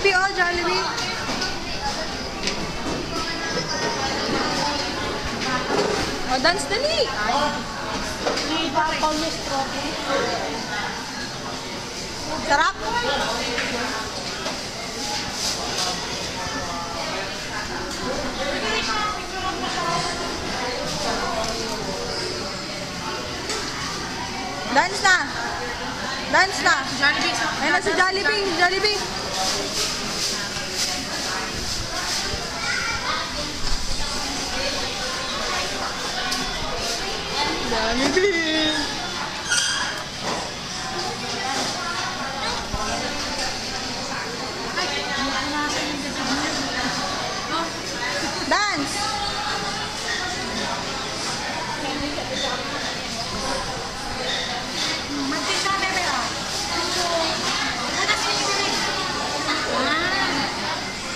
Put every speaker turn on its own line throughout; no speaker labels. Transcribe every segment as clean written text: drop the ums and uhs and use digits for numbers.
Jollibee, oh, Jollibee. Oh, dance dali. Sarap. Dance na. Dance na. Ayun na si Jollibee. Jollibee. Jollibee. Dance.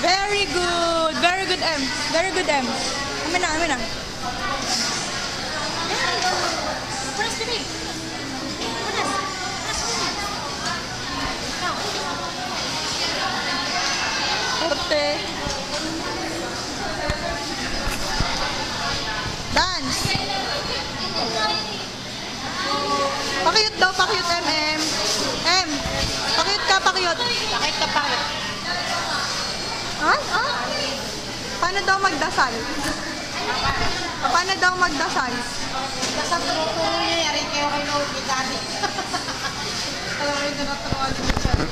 Very good. Very good, M. Very good, M. Amin na, amin na. Korte. Dance. Pakiyot daw, pakiyot, M. M. Pakiyot ka, pakiyot.
Bakit ka pa?
Ha? Ah? Paano daw magdasal? Paano daw magdasal?
Basta tumutuloy niya, yari kayo kay Lord, may dali. Alam mo, ito na turuan.